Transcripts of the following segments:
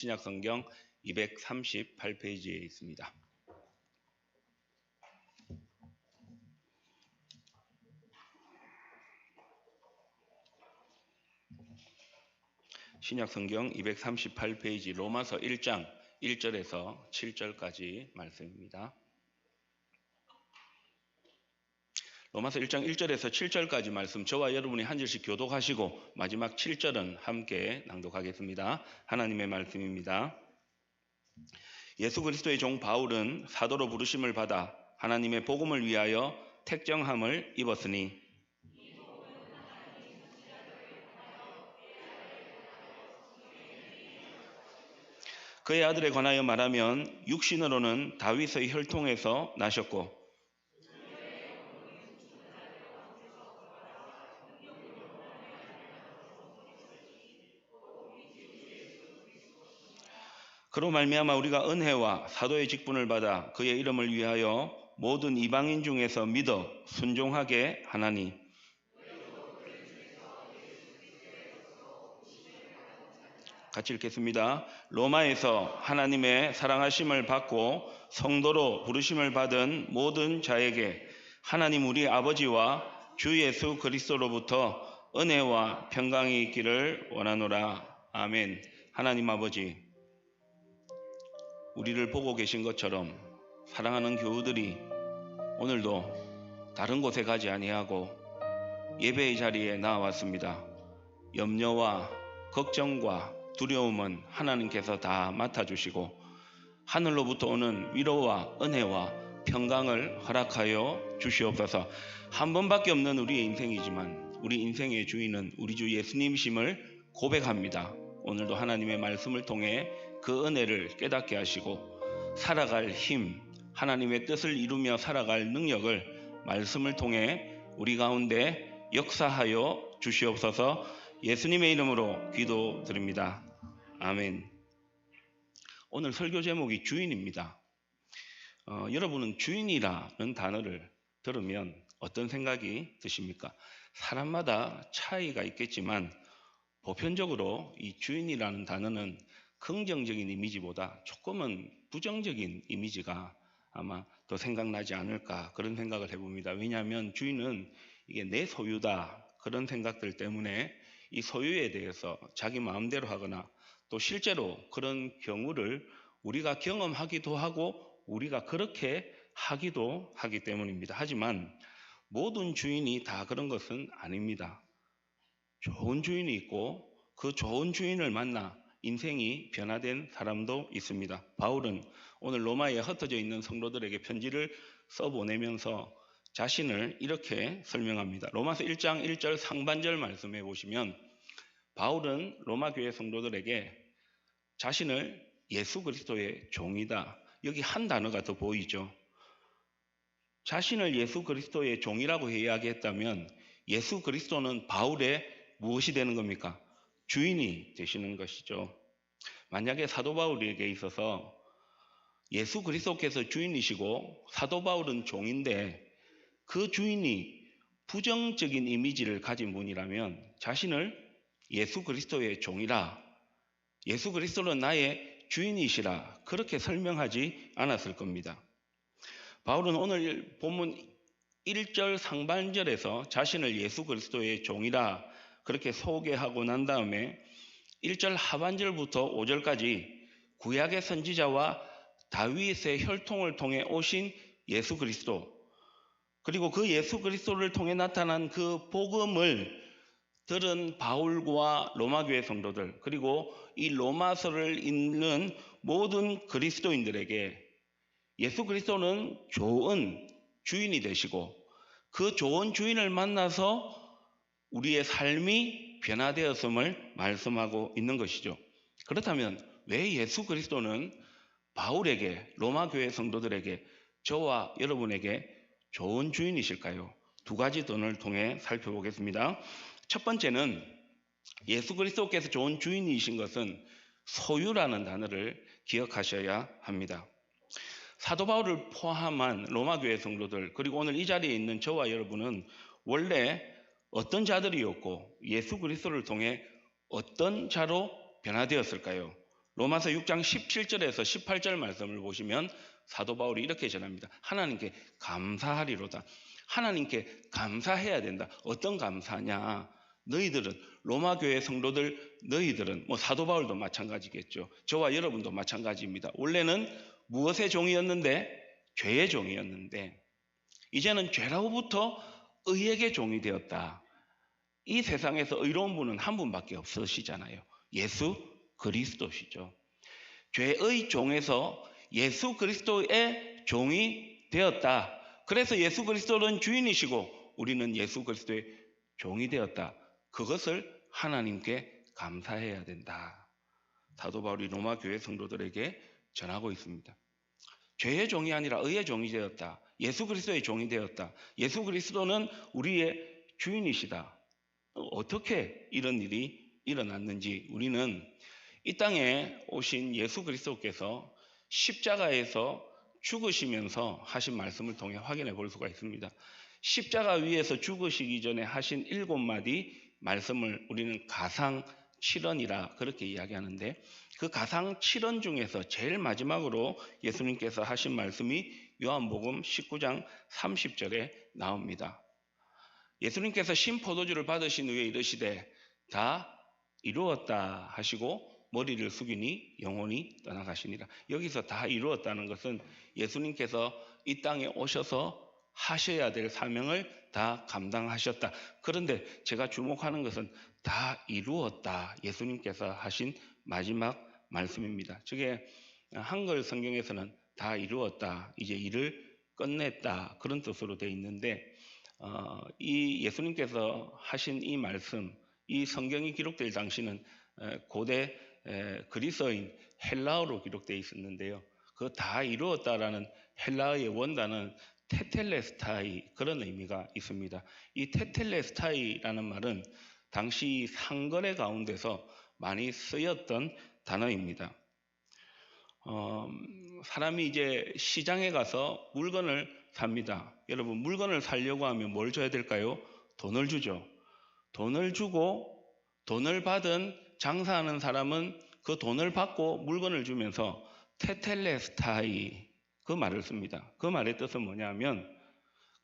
신약 성경 238페이지에 있습니다. 신약 성경 238페이지 로마서 1장 1절에서 7절까지 말씀입니다. 로마서 1장 1절에서 7절까지 말씀 저와 여러분이 한 절씩 교독하시고 마지막 7절은 함께 낭독하겠습니다. 하나님의 말씀입니다. 예수 그리스도의 종 바울은 사도로 부르심을 받아 하나님의 복음을 위하여 택정함을 입었으니 그의 아들에 관하여 말하면 육신으로는 다윗의 혈통에서 나셨고 그로 말미암아 우리가 은혜와 사도의 직분을 받아 그의 이름을 위하여 모든 이방인 중에서 믿어 순종하게 하나니 같이 읽겠습니다. 로마에서 하나님의 사랑하심을 받고 성도로 부르심을 받은 모든 자에게 하나님 우리 아버지와 주 예수 그리스도로부터 은혜와 평강이 있기를 원하노라. 아멘. 하나님 아버지, 우리를 보고 계신 것처럼 사랑하는 교우들이 오늘도 다른 곳에 가지 아니하고 예배의 자리에 나왔습니다. 염려와 걱정과 두려움은 하나님께서 다 맡아주시고 하늘로부터 오는 위로와 은혜와 평강을 허락하여 주시옵소서. 한 번밖에 없는 우리의 인생이지만 우리 인생의 주인은 우리 주 예수님이심을 고백합니다. 오늘도 하나님의 말씀을 통해 그 은혜를 깨닫게 하시고 살아갈 힘, 하나님의 뜻을 이루며 살아갈 능력을 말씀을 통해 우리 가운데 역사하여 주시옵소서. 예수님의 이름으로 기도드립니다. 아멘. 오늘 설교 제목이 주인입니다. 여러분은 주인이라는 단어를 들으면 어떤 생각이 드십니까? 사람마다 차이가 있겠지만 보편적으로 이 주인이라는 단어는 긍정적인 이미지보다 조금은 부정적인 이미지가 아마 더 생각나지 않을까 그런 생각을 해봅니다. 왜냐하면 주인은 이게 내 소유다 그런 생각들 때문에 이 소유에 대해서 자기 마음대로 하거나 또 실제로 그런 경우를 우리가 경험하기도 하고 우리가 그렇게 하기도 하기 때문입니다. 하지만 모든 주인이 다 그런 것은 아닙니다. 좋은 주인이 있고 그 좋은 주인을 만나 인생이 변화된 사람도 있습니다. 바울은 오늘 로마에 흩어져 있는 성도들에게 편지를 써보내면서 자신을 이렇게 설명합니다. 로마서 1장 1절 상반절 말씀해 보시면 바울은 로마 교회 성도들에게 자신을 예수 그리스도의 종이다. 여기 한 단어가 더 보이죠. 자신을 예수 그리스도의 종이라고 이야기했다면 예수 그리스도는 바울의 무엇이 되는 겁니까? 주인이 되시는 것이죠. 만약에 사도 바울에게 있어서 예수 그리스도께서 주인이시고 사도 바울은 종인데 그 주인이 부정적인 이미지를 가진 분이라면 자신을 예수 그리스도의 종이라, 예수 그리스도는 나의 주인이시라 그렇게 설명하지 않았을 겁니다. 바울은 오늘 본문 1절 상반절에서 자신을 예수 그리스도의 종이라 그렇게 소개하고 난 다음에 1절 하반절부터 5절까지 구약의 선지자와 다윗의 혈통을 통해 오신 예수 그리스도 그리고 그 예수 그리스도를 통해 나타난 그 복음을 들은 바울과 로마교회 성도들 그리고 이 로마서를 읽는 모든 그리스도인들에게 예수 그리스도는 좋은 주인이 되시고 그 좋은 주인을 만나서 우리의 삶이 변화되었음을 말씀하고 있는 것이죠. 그렇다면 왜 예수 그리스도는 바울에게 로마교회 성도들에게 저와 여러분에게 좋은 주인이실까요? 두 가지 등을 통해 살펴보겠습니다. 첫 번째는 예수 그리스도께서 좋은 주인이신 것은 소유라는 단어를 기억하셔야 합니다. 사도 바울을 포함한 로마교회 성도들 그리고 오늘 이 자리에 있는 저와 여러분은 원래 어떤 자들이었고 예수 그리스도를 통해 어떤 자로 변화되었을까요? 로마서 6장 17절에서 18절 말씀을 보시면 사도 바울이 이렇게 전합니다. 하나님께 감사하리로다. 하나님께 감사해야 된다. 어떤 감사냐? 너희들은, 로마 교회 성도들, 너희들은, 사도 바울도 마찬가지겠죠. 저와 여러분도 마찬가지입니다. 원래는 무엇의 종이었는데? 죄의 종이었는데 이제는 죄로부터 의에게 종이 되었다. 이 세상에서 의로운 분은 한 분밖에 없으시잖아요. 예수 그리스도시죠. 죄의 종에서 예수 그리스도의 종이 되었다. 그래서 예수 그리스도는 주인이시고 우리는 예수 그리스도의 종이 되었다. 그것을 하나님께 감사해야 된다. 사도 바울이 로마 교회 성도들에게 전하고 있습니다. 죄의 종이 아니라 의의 종이 되었다. 예수 그리스도의 종이 되었다. 예수 그리스도는 우리의 주인이시다. 어떻게 이런 일이 일어났는지 우리는 이 땅에 오신 예수 그리스도께서 십자가에서 죽으시면서 하신 말씀을 통해 확인해 볼 수가 있습니다. 십자가 위에서 죽으시기 전에 하신 7마디 말씀을 우리는 가상 7언이라 그렇게 이야기하는데 그 가상 7언 중에서 제일 마지막으로 예수님께서 하신 말씀이 요한복음 19장 30절에 나옵니다. 예수님께서 신포도주를 받으신 후에 이르시되 다 이루었다 하시고 머리를 숙이니 영혼이 떠나가시니라. 여기서 다 이루었다는 것은 예수님께서 이 땅에 오셔서 하셔야 될 사명을 다 감당하셨다. 그런데 제가 주목하는 것은 다 이루었다. 예수님께서 하신 마지막 말씀입니다. 저게 한글 성경에서는 다 이루었다. 이제 일을 끝냈다. 그런 뜻으로 되어 있는데 이 예수님께서 하신 이 말씀, 이 성경이 기록될 당시는 고대 그리스어인 헬라어로 기록되어 있었는데요. 그 다 이루었다라는 헬라어의 원단은 테텔레스타이 그런 의미가 있습니다. 이 테텔레스타이라는 말은 당시 상거래 가운데서 많이 쓰였던 단어입니다. 사람이 이제 시장에 가서 물건을 삽니다. 여러분 물건을 사려고 하면 뭘 줘야 될까요? 돈을 주죠. 돈을 주고 돈을 받은 장사하는 사람은 그 돈을 받고 물건을 주면서 테텔레스타이 그 말을 씁니다. 그 말의 뜻은 뭐냐면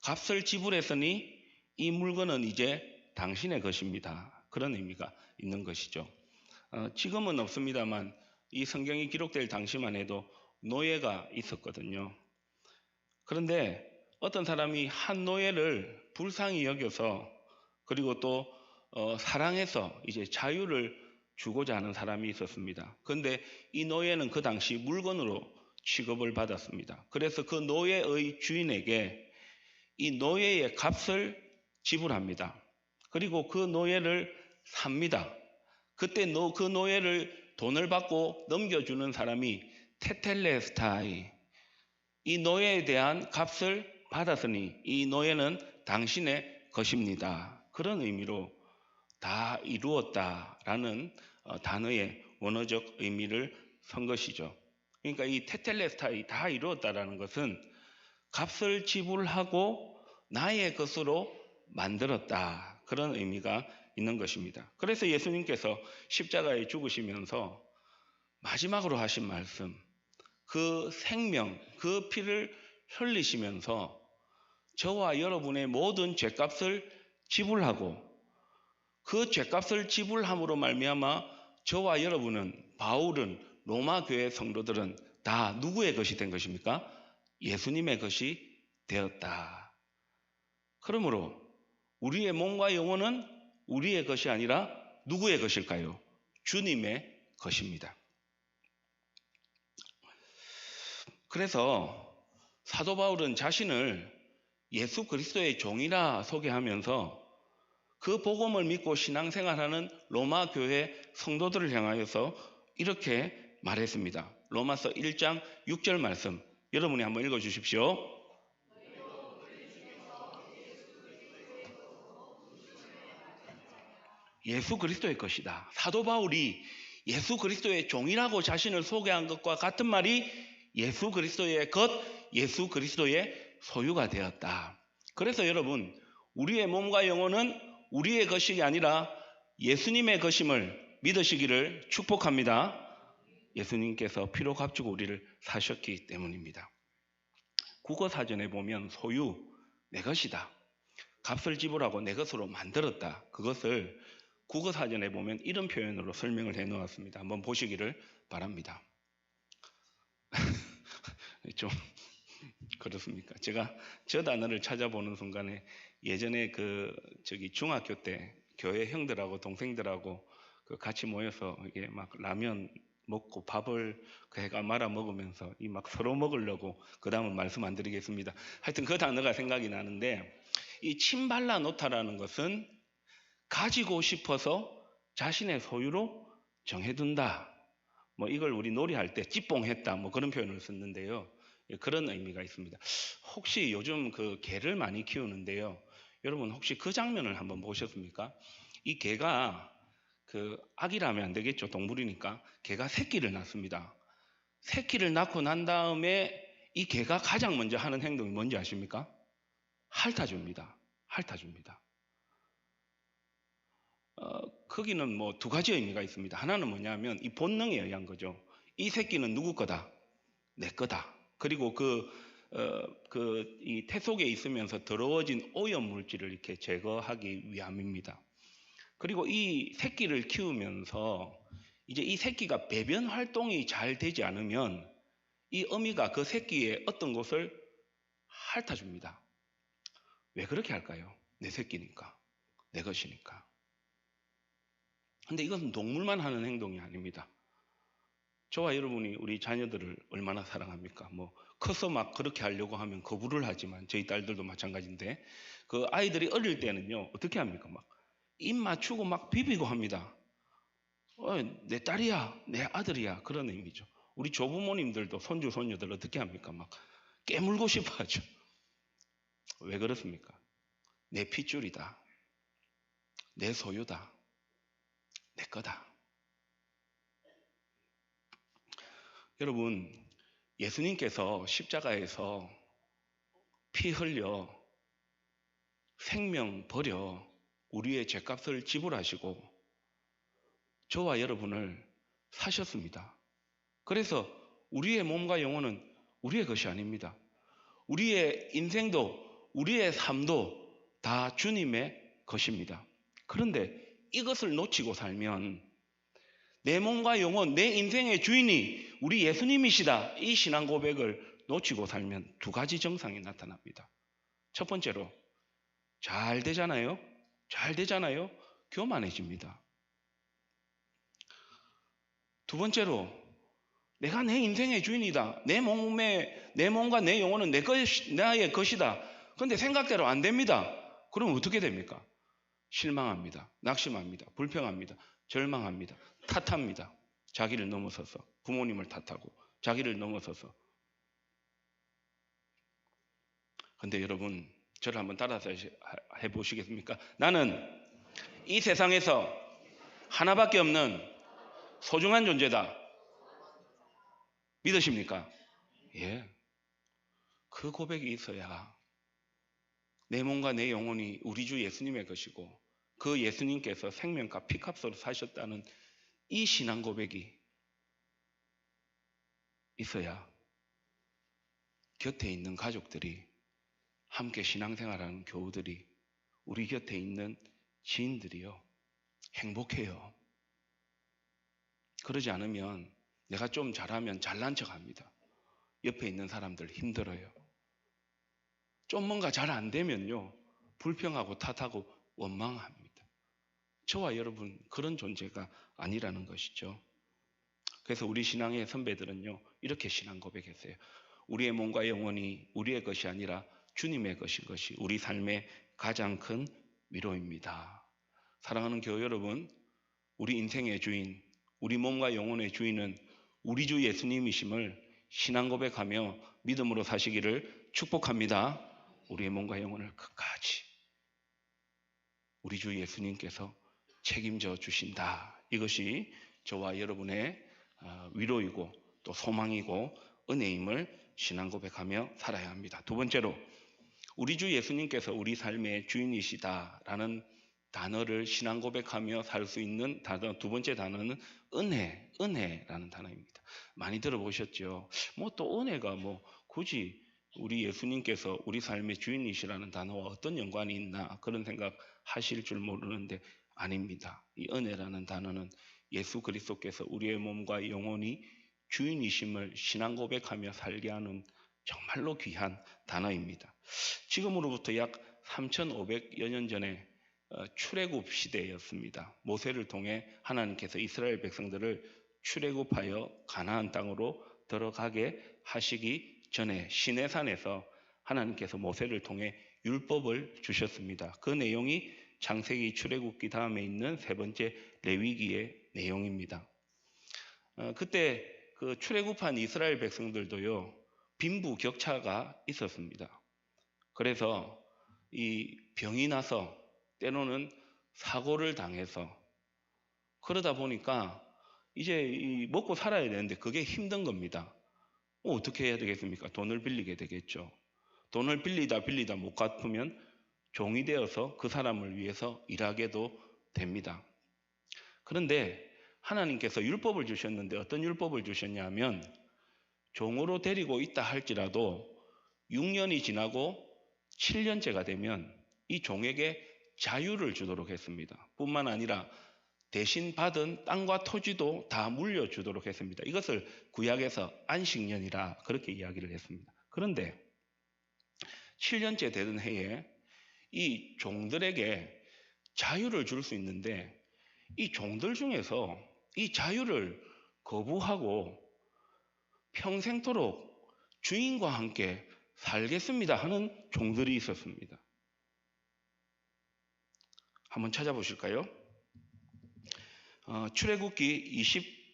값을 지불했으니 이 물건은 이제 당신의 것입니다. 그런 의미가 있는 것이죠. 지금은 없습니다만 이 성경이 기록될 당시만 해도 노예가 있었거든요. 그런데 어떤 사람이 한 노예를 불쌍히 여겨서 그리고 또 사랑해서 이제 자유를 주고자 하는 사람이 있었습니다. 그런데 이 노예는 그 당시 물건으로 취급을 받았습니다. 그래서 그 노예의 주인에게 이 노예의 값을 지불합니다. 그리고 그 노예를 삽니다. 그때 그 노예를 돈을 받고 넘겨주는 사람이 테텔레스타이, 이 노예에 대한 값을 받았으니 이 노예는 당신의 것입니다. 그런 의미로 다 이루었다라는 단어의 원어적 의미를 선 것이죠. 그러니까 이 테텔레스타이, 다 이루었다라는 것은 값을 지불하고 나의 것으로 만들었다. 그런 의미가 있는 것입니다. 그래서 예수님께서 십자가에 죽으시면서 마지막으로 하신 말씀, 그 생명, 그 피를 흘리시면서 저와 여러분의 모든 죄값을 지불하고 그 죄값을 지불함으로 말미암아 저와 여러분은, 바울은, 로마 교회 성도들은 다 누구의 것이 된 것입니까? 예수님의 것이 되었다. 그러므로 우리의 몸과 영혼은 우리의 것이 아니라 누구의 것일까요? 주님의 것입니다. 그래서 사도 바울은 자신을 예수 그리스도의 종이라 소개하면서 그 복음을 믿고 신앙생활하는 로마 교회 성도들을 향하여서 이렇게 말했습니다. 로마서 1장 6절 말씀 여러분이 한번 읽어주십시오. 예수 그리스도의 것이다. 사도 바울이 예수 그리스도의 종이라고 자신을 소개한 것과 같은 말이 예수 그리스도의 것, 예수 그리스도의 소유가 되었다. 그래서 여러분, 우리의 몸과 영혼은 우리의 것이 아니라 예수님의 것임을 믿으시기를 축복합니다. 예수님께서 피로 값주고 우리를 사셨기 때문입니다. 국어사전에 보면 소유, 내 것이다. 값을 지불하고 내 것으로 만들었다. 그것을 국어사전에 보면 이런 표현으로 설명을 해놓았습니다. 한번 보시기를 바랍니다. 좀 그렇습니까? 제가 저 단어를 찾아보는 순간에 예전에 중학교 때 교회 형들하고 동생들하고 같이 모여서 이게 막 라면 먹고 밥을 해가 말아 먹으면서 이 막 서로 먹으려고, 그 다음은 말씀 안 드리겠습니다. 하여튼 그 단어가 생각이 나는데, 이 침발라 놓다라는 것은 가지고 싶어서 자신의 소유로 정해둔다. 뭐 이걸 우리 놀이할 때 찌뽕했다, 뭐 그런 표현을 썼는데요. 그런 의미가 있습니다. 혹시 요즘 개를 많이 키우는데요. 여러분 혹시 그 장면을 한번 보셨습니까? 이 개가 아기라면 안 되겠죠. 동물이니까. 개가 새끼를 낳습니다. 새끼를 낳고 난 다음에 이 개가 가장 먼저 하는 행동이 뭔지 아십니까? 핥아줍니다. 핥아줍니다. 거기는 뭐 두 가지 의미가 있습니다. 하나는 뭐냐면 이 본능에 의한 거죠. 이 새끼는 누구 거다? 내 거다. 그리고 이 태 속에 있으면서 더러워진 오염 물질을 이렇게 제거하기 위함입니다. 그리고 이 새끼를 키우면서 이제 이 새끼가 배변 활동이 잘 되지 않으면 이 어미가 그 새끼의 어떤 곳을 핥아줍니다. 왜 그렇게 할까요? 내 새끼니까, 내 것이니까. 근데 이것은 동물만 하는 행동이 아닙니다. 저와 여러분이 우리 자녀들을 얼마나 사랑합니까? 뭐 커서 막 그렇게 하려고 하면 거부를 하지만, 저희 딸들도 마찬가지인데, 그 아이들이 어릴 때는요 어떻게 합니까? 막 입 맞추고 막 비비고 합니다. 내 딸이야, 내 아들이야, 그런 의미죠. 우리 조부모님들도 손주 손녀들 어떻게 합니까? 막 깨물고 싶어 하죠. 왜 그렇습니까? 내 핏줄이다, 내 소유다, 내 거다. 여러분, 예수님께서 십자가에서 피 흘려 생명 버려 우리의 죄값을 지불하시고 저와 여러분을 사셨습니다. 그래서 우리의 몸과 영혼은 우리의 것이 아닙니다. 우리의 인생도 우리의 삶도 다 주님의 것입니다. 그런데 이것을 놓치고 살면 내 몸과 영혼, 내 인생의 주인이 우리 예수님이시다, 이 신앙 고백을 놓치고 살면 두 가지 증상이 나타납니다. 첫 번째로 잘 되잖아요. 교만해집니다. 두 번째로 내가 내 인생의 주인이다, 내 몸과 내 영혼은 나의 것이다. 그런데 생각대로 안 됩니다. 그럼 어떻게 됩니까? 실망합니다. 낙심합니다. 불평합니다. 절망합니다. 탓합니다. 자기를 넘어서서 부모님을 탓하고 자기를 넘어서서. 근데 여러분, 저를 한번 따라서 해보시겠습니까? 나는 이 세상에서 하나밖에 없는 소중한 존재다. 믿으십니까? 예. 그 고백이 있어야 내 몸과 내 영혼이 우리 주 예수님의 것이고 그 예수님께서 생명과 피값으로 사셨다는 이 신앙 고백이 있어야 곁에 있는 가족들이, 함께 신앙생활하는 교우들이, 우리 곁에 있는 지인들이요 행복해요. 그러지 않으면 내가 좀 잘하면 잘난 척합니다. 옆에 있는 사람들 힘들어요. 좀 뭔가 잘 안 되면요 불평하고 탓하고 원망합니다. 저와 여러분 그런 존재가 아니라는 것이죠. 그래서 우리 신앙의 선배들은요 이렇게 신앙 고백했어요. 우리의 몸과 영혼이 우리의 것이 아니라 주님의 것인 것이 우리 삶의 가장 큰 위로입니다. 사랑하는 교회 여러분, 우리 인생의 주인, 우리 몸과 영혼의 주인은 우리 주 예수님이심을 신앙 고백하며 믿음으로 사시기를 축복합니다. 우리의 몸과 영혼을 끝까지 우리 주 예수님께서 책임져 주신다. 이것이 저와 여러분의 위로이고 또 소망이고 은혜임을 신앙 고백하며 살아야 합니다. 두 번째로, 우리 주 예수님께서 우리 삶의 주인이시다라는 단어를 신앙 고백하며 살 수 있는 단어, 두 번째 단어는 은혜라는 단어입니다. 많이 들어보셨죠? 뭐 또 은혜가 뭐 굳이 우리 예수님께서 우리 삶의 주인이시라는 단어와 어떤 연관이 있나 그런 생각 하실 줄 모르는데 아닙니다. 이 은혜라는 단어는 예수 그리스도께서 우리의 몸과 영혼이 주인이심을 신앙 고백하며 살게 하는 정말로 귀한 단어입니다. 지금으로부터 약 3,500여 년 전에 출애굽 시대였습니다. 모세를 통해 하나님께서 이스라엘 백성들을 출애굽하여 가나안 땅으로 들어가게 하시기 전에 시내산에서 하나님께서 모세를 통해 율법을 주셨습니다. 그 내용이 창세기 출애굽기 다음에 있는 세 번째 레위기의 내용입니다. 그때 그 출애굽한 이스라엘 백성들도요, 빈부격차가 있었습니다. 그래서 이 병이 나서 때로는 사고를 당해서 그러다 보니까 이제 먹고 살아야 되는데 그게 힘든 겁니다. 어떻게 해야 되겠습니까? 돈을 빌리게 되겠죠. 돈을 빌리다 못 갚으면 종이 되어서 그 사람을 위해서 일하게도 됩니다. 그런데 하나님께서 율법을 주셨는데 어떤 율법을 주셨냐면 종으로 데리고 있다 할지라도 6년이 지나고 7년째가 되면 이 종에게 자유를 주도록 했습니다. 뿐만 아니라 대신 받은 땅과 토지도 다 물려주도록 했습니다. 이것을 구약에서 안식년이라 그렇게 이야기를 했습니다. 그런데 7년째 되던 해에 이 종들에게 자유를 줄 수 있는데 이 종들 중에서 이 자유를 거부하고 평생토록 주인과 함께 살겠습니다 하는 종들이 있었습니다. 한번 찾아보실까요? 출애굽기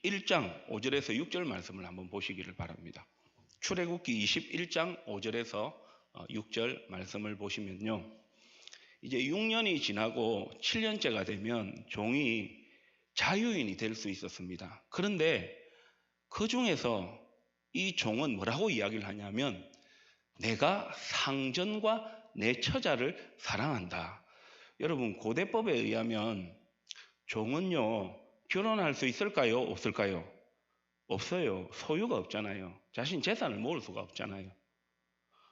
21장 5절에서 6절 말씀을 한번 보시기를 바랍니다. 출애굽기 21장 5절에서 6절 말씀을 보시면요, 이제 6년이 지나고 7년째가 되면 종이 자유인이 될 수 있었습니다. 그런데 그 중에서 이 종은 뭐라고 이야기를 하냐면 내가 상전과 내 처자를 사랑한다. 여러분, 고대법에 의하면 종은요 결혼할 수 있을까요? 없을까요? 없어요. 소유가 없잖아요. 자신 재산을 모을 수가 없잖아요.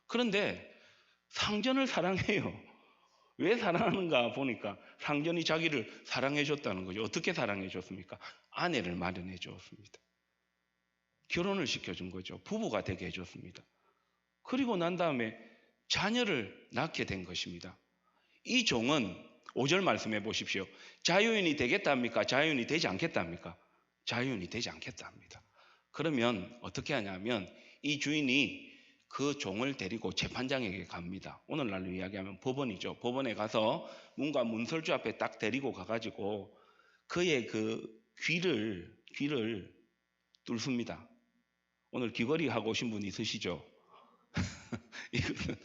그런데 상전을 사랑해요. 왜 사랑하는가 보니까 상전이 자기를 사랑해 줬다는 거죠. 어떻게 사랑해 줬습니까? 아내를 마련해 줬습니다. 결혼을 시켜준 거죠. 부부가 되게 해줬습니다. 그리고 난 다음에 자녀를 낳게 된 것입니다. 이 종은 5절 말씀해 보십시오. 자유인이 되겠답니까? 자유인이 되지 않겠답니까? 자유인이 되지 않겠답니다. 그러면 어떻게 하냐면 이 주인이 그 종을 데리고 재판장에게 갑니다. 오늘날로 이야기하면 법원이죠. 법원에 가서 뭔가 문설주 앞에 딱 데리고 가가지고 그의 그 귀를 뚫습니다. 오늘 귀걸이 하고 오신 분 있으시죠? 이것은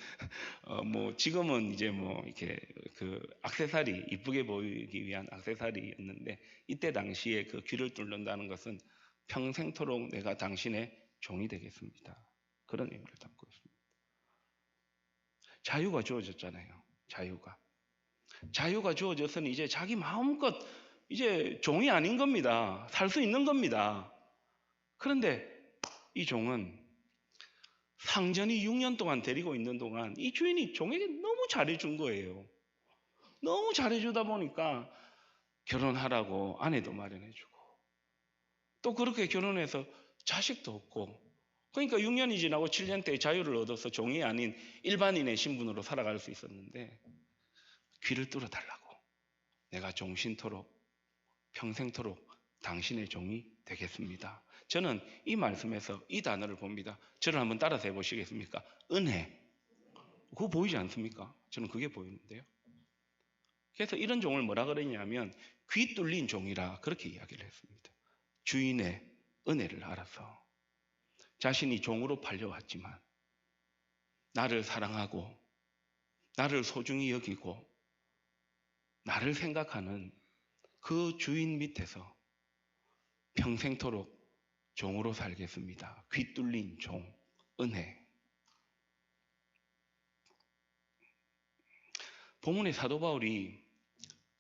뭐 지금은 이제 뭐 이렇게 그 액세서리 이쁘게 보이기 위한 액세서리였는데 이때 당시에 그 귀를 뚫는다는 것은 평생토록 내가 당신의 종이 되겠습니다. 그런 의미를 담고 있습니다. 자유가 주어졌잖아요. 자유가 주어졌으니 이제 자기 마음껏 이제 종이 아닌 겁니다. 살 수 있는 겁니다. 그런데 이 종은 상전이 6년 동안 데리고 있는 동안 이 주인이 종에게 너무 잘해준 거예요. 너무 잘해주다 보니까 결혼하라고 아내도 마련해주고 또 그렇게 결혼해서 자식도 없고 그러니까 6년이 지나고 7년대에 자유를 얻어서 종이 아닌 일반인의 신분으로 살아갈 수 있었는데 귀를 뚫어달라고 내가 종신토록 평생토록 당신의 종이 되겠습니다. 저는 이 말씀에서 이 단어를 봅니다. 저를 한번 따라서 해보시겠습니까? 은혜. 그거 보이지 않습니까? 저는 그게 보이는데요. 그래서 이런 종을 뭐라 그러냐면 귀 뚫린 종이라 그렇게 이야기를 했습니다. 주인의 은혜를 알아서 자신이 종으로 팔려왔지만 나를 사랑하고 나를 소중히 여기고 나를 생각하는 그 주인 밑에서 평생토록 종으로 살겠습니다. 귀 뚫린 종, 은혜. 본문의 사도 바울이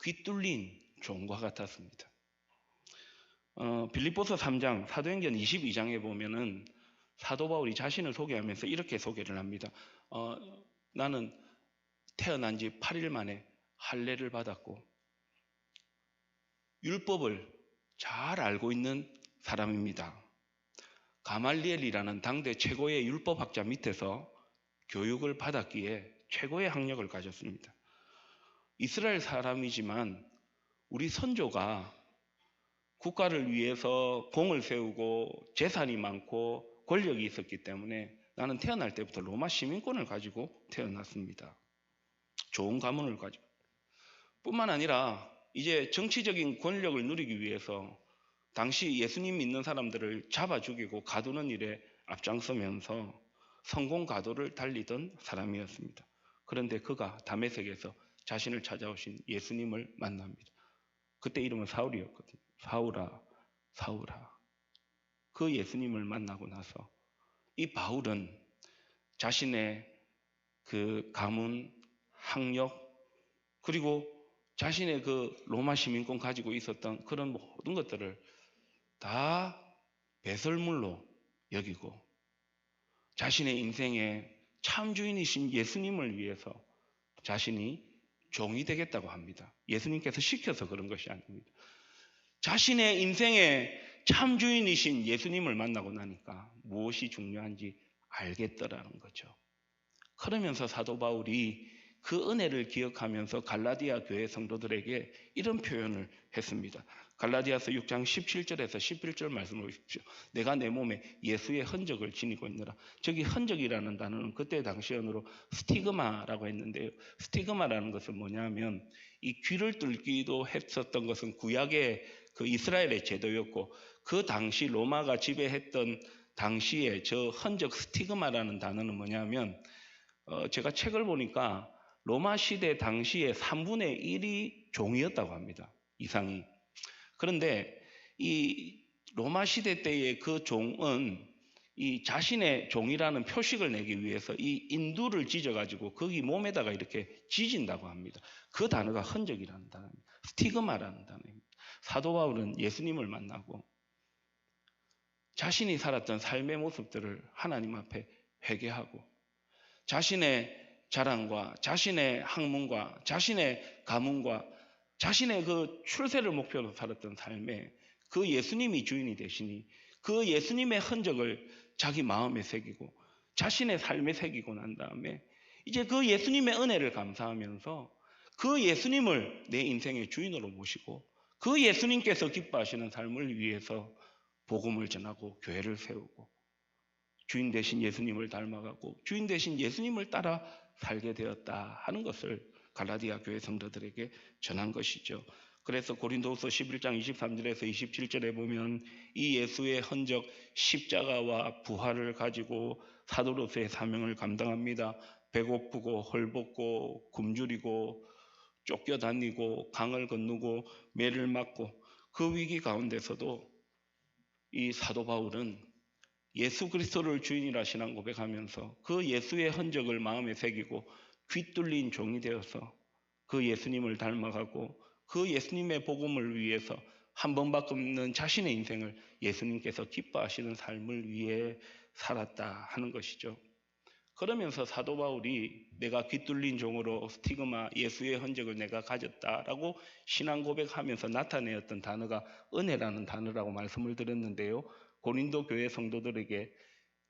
귀 뚫린 종과 같았습니다. 빌립보서 3장 사도행전 22장에 보면은 사도 바울이 자신을 소개하면서 이렇게 소개를 합니다. 나는 태어난 지 8일 만에 할례를 받았고 율법을 잘 알고 있는 사람입니다. 가말리엘이라는 당대 최고의 율법학자 밑에서 교육을 받았기에 최고의 학력을 가졌습니다. 이스라엘 사람이지만 우리 선조가 국가를 위해서 공을 세우고 재산이 많고 권력이 있었기 때문에 나는 태어날 때부터 로마 시민권을 가지고 태어났습니다. 좋은 가문을 가지고. 뿐만 아니라 이제 정치적인 권력을 누리기 위해서 당시 예수님 믿는 사람들을 잡아 죽이고 가두는 일에 앞장서면서 성공 가도를 달리던 사람이었습니다. 그런데 그가 다메섹에서 자신을 찾아오신 예수님을 만납니다. 그때 이름은 사울이었거든요. 사울아, 사울아. 그 예수님을 만나고 나서 이 바울은 자신의 그 가문, 학력, 그리고 자신의 그 로마 시민권 가지고 있었던 그런 모든 것들을 다 배설물로 여기고 자신의 인생의 참 주인이신 예수님을 위해서 자신이 종이 되겠다고 합니다. 예수님께서 시켜서 그런 것이 아닙니다. 자신의 인생의 참 주인이신 예수님을 만나고 나니까 무엇이 중요한지 알겠더라는 거죠. 그러면서 사도 바울이 그 은혜를 기억하면서 갈라디아 교회 성도들에게 이런 표현을 했습니다. 갈라디아서 6장 17절에서 11절 말씀을 보십시오. 내가 내 몸에 예수의 흔적을 지니고 있느라. 저기 흔적이라는 단어는 그때 당시언어로 스티그마라고 했는데요. 스티그마라는 것은 뭐냐면 이 귀를 뚫기도 했었던 것은 구약의 그 이스라엘의 제도였고 그 당시 로마가 지배했던 당시에 저 흔적 스티그마라는 단어는 뭐냐면 제가 책을 보니까 로마 시대 당시에 3분의 1이 종이었다고 합니다. 이상이. 그런데 이 로마 시대 때의 그 종은 이 자신의 종이라는 표식을 내기 위해서 이 인두를 찢어가지고 거기 몸에다가 이렇게 지진다고 합니다. 그 단어가 흔적이라는 단어입니다. 스티그마라는 단어입니다. 사도 바울은 예수님을 만나고 자신이 살았던 삶의 모습들을 하나님 앞에 회개하고 자신의 자랑과 자신의 학문과 자신의 가문과 자신의 그 출세를 목표로 살았던 삶에 그 예수님이 주인이 되시니 그 예수님의 흔적을 자기 마음에 새기고 자신의 삶에 새기고 난 다음에 이제 그 예수님의 은혜를 감사하면서 그 예수님을 내 인생의 주인으로 모시고 그 예수님께서 기뻐하시는 삶을 위해서 복음을 전하고 교회를 세우고 주인 되신 예수님을 닮아가고 주인 되신 예수님을 따라 살게 되었다 하는 것을 갈라디아 교회 성도들에게 전한 것이죠. 그래서 고린도후서 11장 23절에서 27절에 보면 이 예수의 흔적 십자가와 부활을 가지고 사도로서의 사명을 감당합니다. 배고프고 헐벗고 굶주리고 쫓겨다니고 강을 건너고 매를 맞고 그 위기 가운데서도 이 사도 바울은 예수 그리스도를 주인이라 신앙 고백하면서 그 예수의 흔적을 마음에 새기고 귀 뚫린 종이 되어서 그 예수님을 닮아가고 그 예수님의 복음을 위해서 한 번밖에 없는 자신의 인생을 예수님께서 기뻐하시는 삶을 위해 살았다 하는 것이죠. 그러면서 사도 바울이 내가 귀 뚫린 종으로 스티그마 예수의 흔적을 내가 가졌다라고 신앙 고백하면서 나타내었던 단어가 은혜라는 단어라고 말씀을 드렸는데요. 고린도 교회 성도들에게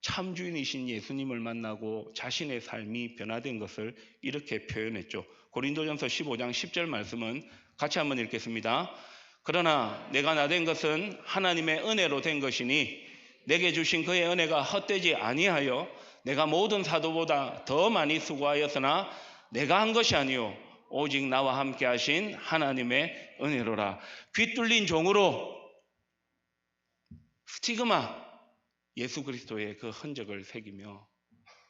참 주인이신 예수님을 만나고 자신의 삶이 변화된 것을 이렇게 표현했죠. 고린도전서 15장 10절 말씀은 같이 한번 읽겠습니다. 그러나 내가 나된 것은 하나님의 은혜로 된 것이니 내게 주신 그의 은혜가 헛되지 아니하여 내가 모든 사도보다 더 많이 수고하였으나 내가 한 것이 아니요 오직 나와 함께 하신 하나님의 은혜로라. 귀 뚫린 종으로 스티그마 예수 그리스도의 그 흔적을 새기며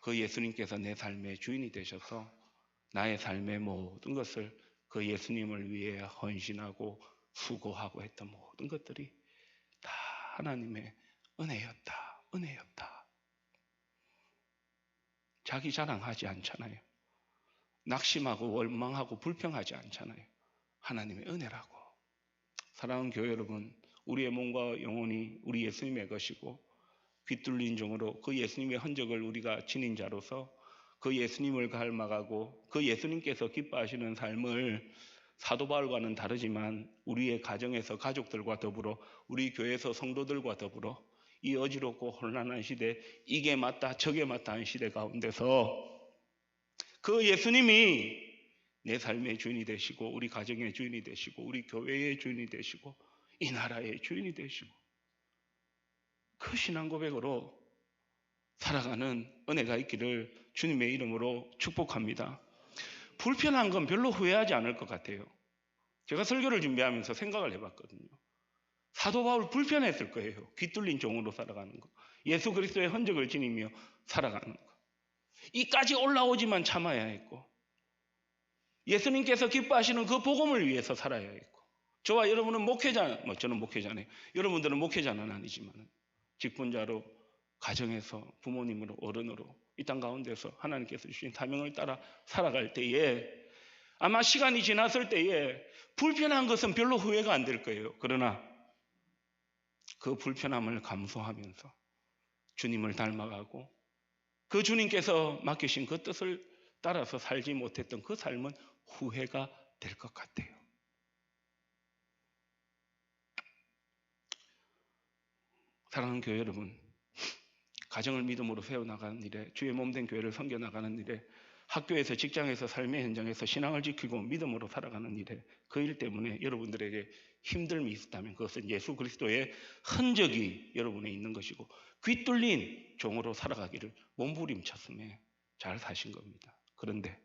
그 예수님께서 내 삶의 주인이 되셔서 나의 삶의 모든 것을 그 예수님을 위해 헌신하고 수고하고 했던 모든 것들이 다 하나님의 은혜였다. 은혜였다. 자기 자랑하지 않잖아요. 낙심하고 원망하고 불평하지 않잖아요. 하나님의 은혜라고. 사랑하는 교회 여러분, 우리의 몸과 영혼이 우리 예수님의 것이고 귀뚫린 종으로 그 예수님의 흔적을 우리가 지닌 자로서 그 예수님을 닮아가고 그 예수님께서 기뻐하시는 삶을 사도 바울과는 다르지만 우리의 가정에서 가족들과 더불어 우리 교회에서 성도들과 더불어 이 어지럽고 혼란한 시대, 이게 맞다 저게 맞다 하는 시대 가운데서 그 예수님이 내 삶의 주인이 되시고 우리 가정의 주인이 되시고 우리 교회의 주인이 되시고 이 나라의 주인이 되시고 그 신앙 고백으로 살아가는 은혜가 있기를 주님의 이름으로 축복합니다. 불편한 건 별로 후회하지 않을 것 같아요. 제가 설교를 준비하면서 생각을 해봤거든요. 사도 바울 불편했을 거예요. 귀뚫린 종으로 살아가는 거, 예수 그리스도의 흔적을 지니며 살아가는 거, 이까지 올라오지만 참아야 했고 예수님께서 기뻐하시는 그 복음을 위해서 살아야 했고, 저와 여러분은 목회자, 저는 목회자네요. 여러분들은 목회자는 아니지만 직분자로 가정에서 부모님으로 어른으로 이 땅 가운데서 하나님께서 주신 사명을 따라 살아갈 때에 아마 시간이 지났을 때에 불편한 것은 별로 후회가 안 될 거예요. 그러나 그 불편함을 감수하면서 주님을 닮아가고 그 주님께서 맡기신 그 뜻을 따라서 살지 못했던 그 삶은 후회가 될 것 같아요. 사랑하는 교회 여러분, 가정을 믿음으로 세워나가는 일에, 주의 몸된 교회를 섬겨나가는 일에, 학교에서 직장에서 삶의 현장에서 신앙을 지키고 믿음으로 살아가는 일에 그 일 때문에 여러분들에게 힘듦이 있었다면 그것은 예수 그리스도의 흔적이 여러분에 있는 것이고 귀뚫린 종으로 살아가기를 몸부림쳤음에 잘 사신 겁니다. 그런데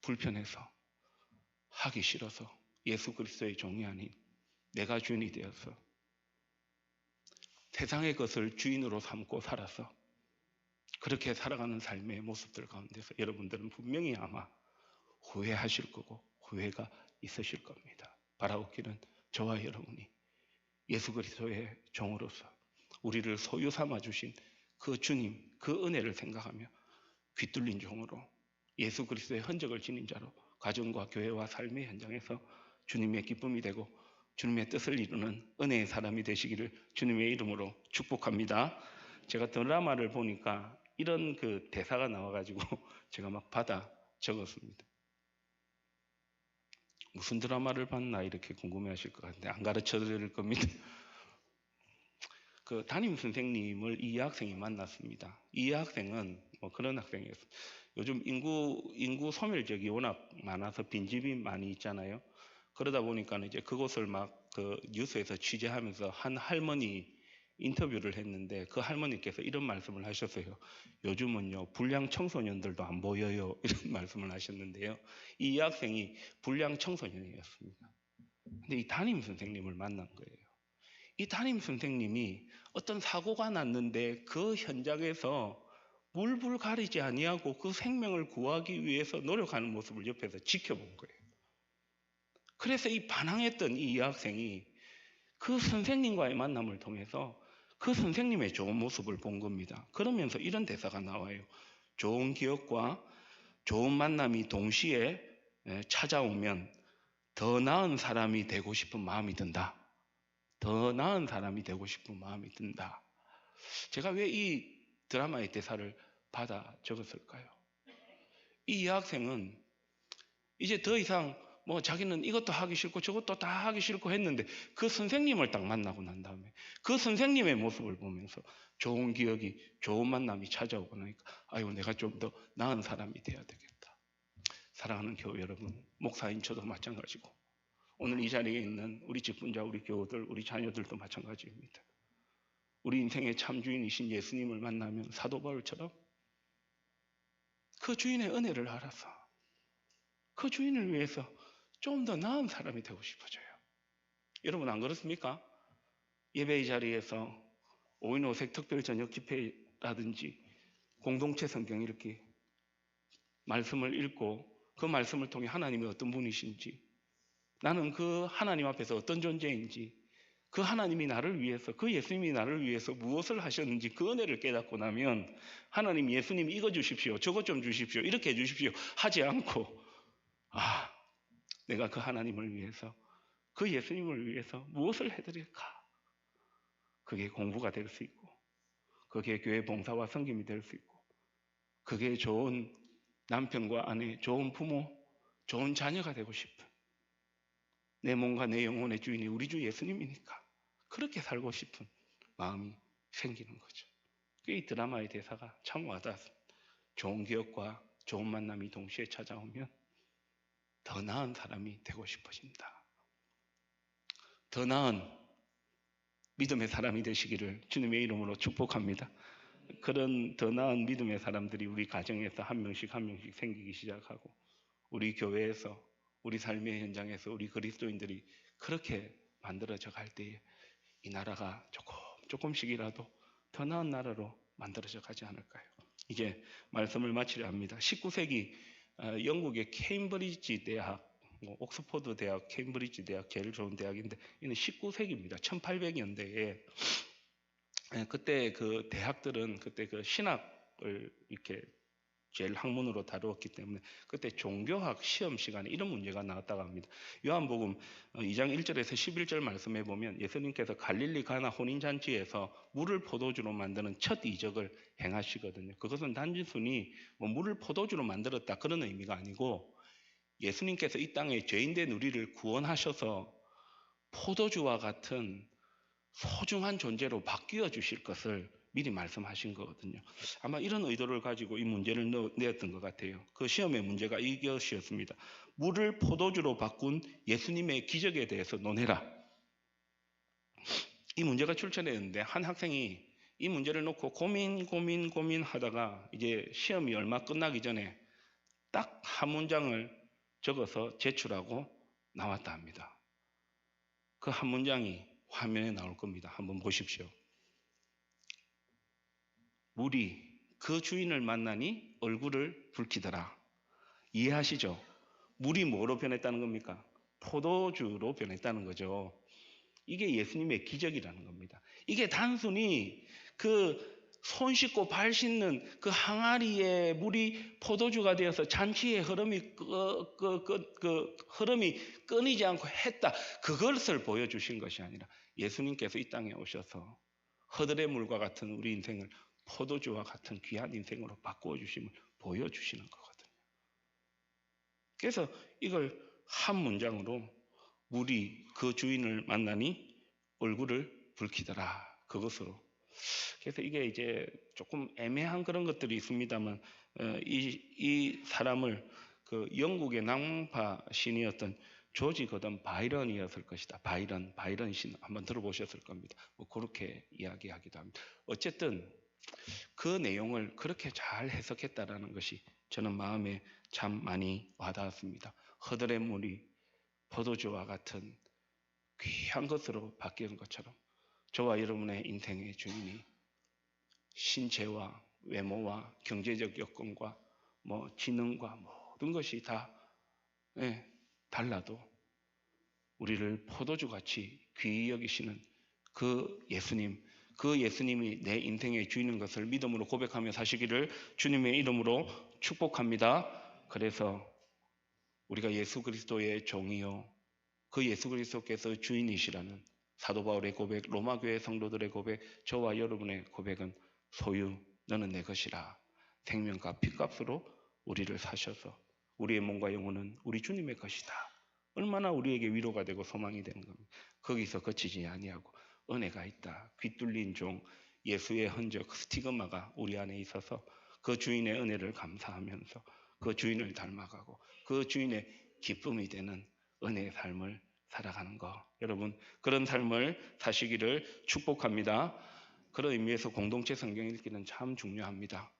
불편해서 하기 싫어서 예수 그리스도의 종이 아닌 내가 주인이 되어서 세상의 것을 주인으로 삼고 살아서 그렇게 살아가는 삶의 모습들 가운데서 여러분들은 분명히 아마 후회하실 거고 후회가 있으실 겁니다. 바라옵기는 저와 여러분이 예수 그리스도의 종으로서 우리를 소유 삼아 주신 그 주님, 그 은혜를 생각하며 귀뚫린 종으로 예수 그리스도의 흔적을 지닌 자로 가정과 교회와 삶의 현장에서 주님의 기쁨이 되고 주님의 뜻을 이루는 은혜의 사람이 되시기를 주님의 이름으로 축복합니다. 제가 드라마를 보니까 이런 그 대사가 나와가지고 제가 막 받아 적었습니다. 무슨 드라마를 봤나 이렇게 궁금해하실 것 같은데 안 가르쳐 드릴 겁니다. 그 담임 선생님을 이 여학생이 만났습니다. 이 여학생은 뭐 그런 학생이었어요. 요즘 인구 소멸지역이 워낙 많아서 빈집이 많이 있잖아요. 그러다 보니까 이제 그곳을 막 그 뉴스에서 취재하면서 한 할머니 인터뷰를 했는데 그 할머니께서 이런 말씀을 하셨어요. 요즘은요 불량 청소년들도 안 보여요, 이런 말씀을 하셨는데요. 이 여학생이 불량 청소년이었습니다. 근데 이 담임 선생님을 만난 거예요. 이 담임 선생님이 어떤 사고가 났는데 그 현장에서 물불 가리지 아니하고 그 생명을 구하기 위해서 노력하는 모습을 옆에서 지켜본 거예요. 그래서 이 반항했던 이 여학생이 그 선생님과의 만남을 통해서 그 선생님의 좋은 모습을 본 겁니다. 그러면서 이런 대사가 나와요. 좋은 기억과 좋은 만남이 동시에 찾아오면 더 나은 사람이 되고 싶은 마음이 든다. 더 나은 사람이 되고 싶은 마음이 든다. 제가 왜 이 드라마의 대사를 받아 적었을까요? 이 여학생은 이제 더 이상 뭐 자기는 이것도 하기 싫고 저것도 다 하기 싫고 했는데 그 선생님을 딱 만나고 난 다음에 그 선생님의 모습을 보면서 좋은 기억이, 좋은 만남이 찾아오고 나니까 아이고 내가 좀 더 나은 사람이 돼야 되겠다. 사랑하는 교회 여러분, 목사인 저도 마찬가지고 오늘 이 자리에 있는 우리 직분자, 우리 교우들, 우리 자녀들도 마찬가지입니다. 우리 인생의 참 주인이신 예수님을 만나면 사도 바울처럼 그 주인의 은혜를 알아서 그 주인을 위해서 좀 더 나은 사람이 되고 싶어져요. 여러분 안 그렇습니까? 예배의 자리에서 오인오색 특별 저녁 집회라든지 공동체 성경 읽기, 말씀을 읽고 그 말씀을 통해 하나님이 어떤 분이신지, 나는 그 하나님 앞에서 어떤 존재인지, 그 하나님이 나를 위해서, 그 예수님이 나를 위해서 무엇을 하셨는지 그 은혜를 깨닫고 나면 하나님, 예수님 이거 주십시오, 저것 좀 주십시오, 이렇게 해주십시오 하지 않고 내가 그 하나님을 위해서, 그 예수님을 위해서 무엇을 해드릴까? 그게 공부가 될 수 있고, 그게 교회 봉사와 섬김이 될 수 있고, 그게 좋은 남편과 아내, 좋은 부모, 좋은 자녀가 되고 싶은, 내 몸과 내 영혼의 주인이 우리 주 예수님이니까 그렇게 살고 싶은 마음이 생기는 거죠. 이 드라마의 대사가 참 와닿았습니다. 좋은 기억과 좋은 만남이 동시에 찾아오면 더 나은 사람이 되고 싶어진다. 더 나은 믿음의 사람이 되시기를 주님의 이름으로 축복합니다. 그런 더 나은 믿음의 사람들이 우리 가정에서 한 명씩 한 명씩 생기기 시작하고, 우리 교회에서, 우리 삶의 현장에서 우리 그리스도인들이 그렇게 만들어져 갈 때에 이 나라가 조금씩이라도 더 나은 나라로 만들어져 가지 않을까요? 이제 말씀을 마치려 합니다. 19세기 영국의 케임브리지 대학, 옥스퍼드 대학, 케임브리지 대학 제일 좋은 대학인데, 이는 19세기입니다. 1800년대에 그때 그 대학들은 그때 그 신학을 이렇게 제일 학문으로 다루었기 때문에 그때 종교학 시험 시간에 이런 문제가 나왔다고 합니다. 요한복음 2장 1절에서 11절 말씀해 보면 예수님께서 갈릴리 가나 혼인잔치에서 물을 포도주로 만드는 첫 이적을 행하시거든요. 그것은 단순히 뭐 물을 포도주로 만들었다 그런 의미가 아니고, 예수님께서 이 땅에 죄인된 우리를 구원하셔서 포도주와 같은 소중한 존재로 바뀌어 주실 것을 미리 말씀하신 거거든요. 아마 이런 의도를 가지고 이 문제를 내었던 것 같아요. 그 시험의 문제가 이것이었습니다. 물을 포도주로 바꾼 예수님의 기적에 대해서 논해라. 이 문제가 출제되었는데 한 학생이 이 문제를 놓고 고민하다가 이제 시험이 얼마 끝나기 전에 딱 한 문장을 적어서 제출하고 나왔다 합니다. 그 한 문장이 화면에 나올 겁니다. 한번 보십시오. 물이 그 주인을 만나니 얼굴을 붉히더라. 이해하시죠? 물이 뭐로 변했다는 겁니까? 포도주로 변했다는 거죠. 이게 예수님의 기적이라는 겁니다. 이게 단순히 그 손 씻고 발 씻는 그 항아리에 물이 포도주가 되어서 잔치의 흐름이 흐름이 끊이지 않고 했다, 그것을 보여주신 것이 아니라 예수님께서 이 땅에 오셔서 허들의 물과 같은 우리 인생을 포도주와 같은 귀한 인생으로 바꾸어 주심을 보여주시는 거거든요. 그래서 이걸 한 문장으로 물이 그 주인을 만나니 얼굴을 붉히더라, 그것으로. 그래서 이게 이제 조금 애매한 그런 것들이 있습니다만, 이 사람을 그 영국의 낭파 신이었던 조지 거던 바이런이었을 것이다. 바이런 신 한번 들어보셨을 겁니다. 뭐 그렇게 이야기하기도 합니다. 어쨌든 그 내용을 그렇게 잘 해석했다라는 것이 저는 마음에 참 많이 와닿았습니다. 허들의 물이 포도주와 같은 귀한 것으로 바뀌는 것처럼 저와 여러분의 인생의 주인이 신체와 외모와 경제적 여건과 뭐 지능과 모든 것이 다 달라도 우리를 포도주같이 귀히 여기시는 그 예수님, 그 예수님이 내 인생의 주인인 것을 믿음으로 고백하며 사시기를 주님의 이름으로 축복합니다. 그래서 우리가 예수 그리스도의 종이요, 그 예수 그리스도께서 주인이시라는 사도 바울의 고백, 로마 교회 성도들의 고백, 저와 여러분의 고백은 소유 너는 내 것이라, 생명과 피값으로 우리를 사셔서 우리의 몸과 영혼은 우리 주님의 것이다. 얼마나 우리에게 위로가 되고 소망이 되는 겁니다. 거기서 그치지 아니하고 은혜가 있다. 귀 뚫린 종, 예수의 흔적, 스티그마가 우리 안에 있어서 그 주인의 은혜를 감사하면서 그 주인을 닮아가고 그 주인의 기쁨이 되는 은혜의 삶을 살아가는 것. 여러분, 그런 삶을 사시기를 축복합니다. 그런 의미에서 공동체 성경 읽기는 참 중요합니다.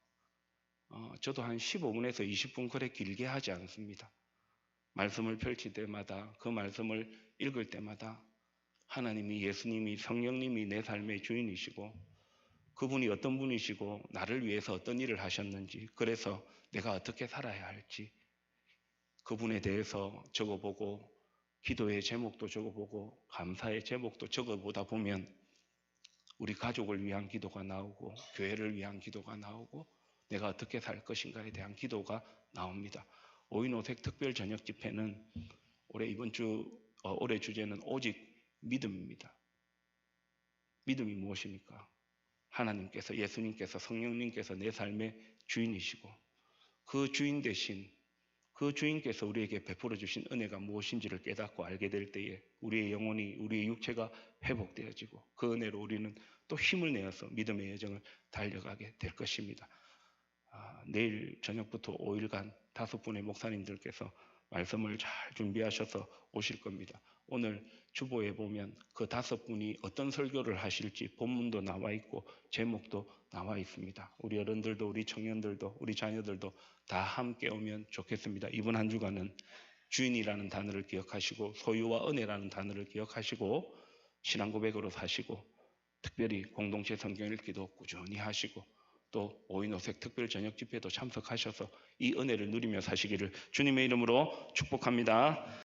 저도 한 15분에서 20분 그래 길게 하지 않습니다. 말씀을 펼칠 때마다, 그 말씀을 읽을 때마다 하나님이, 예수님이, 성령님이 내 삶의 주인이시고 그분이 어떤 분이시고 나를 위해서 어떤 일을 하셨는지, 그래서 내가 어떻게 살아야 할지 그분에 대해서 적어보고 기도의 제목도 적어보고 감사의 제목도 적어보다 보면 우리 가족을 위한 기도가 나오고 교회를 위한 기도가 나오고 내가 어떻게 살 것인가에 대한 기도가 나옵니다. 오인오색 특별 저녁 집회는 올해 주제는 오직 믿음입니다. 믿음이 무엇입니까? 하나님께서, 예수님께서, 성령님께서 내 삶의 주인이시고 그 주인 대신 그 주인께서 우리에게 베풀어 주신 은혜가 무엇인지를 깨닫고 알게 될 때에 우리의 영혼이, 우리의 육체가 회복되어지고 그 은혜로 우리는 또 힘을 내어서 믿음의 여정을 달려가게 될 것입니다. 내일 저녁부터 5일간 5분의 목사님들께서 말씀을 잘 준비하셔서 오실 겁니다. 오늘 주보에 보면 그 5분이 어떤 설교를 하실지 본문도 나와 있고 제목도 나와 있습니다. 우리 어른들도, 우리 청년들도, 우리 자녀들도 다 함께 오면 좋겠습니다. 이번 한 주간은 주인이라는 단어를 기억하시고 소유와 은혜라는 단어를 기억하시고 신앙 고백으로 사시고 특별히 공동체 성경 읽기도 꾸준히 하시고 또 오인오색 특별 저녁 집회도 참석하셔서 이 은혜를 누리며 사시기를 주님의 이름으로 축복합니다.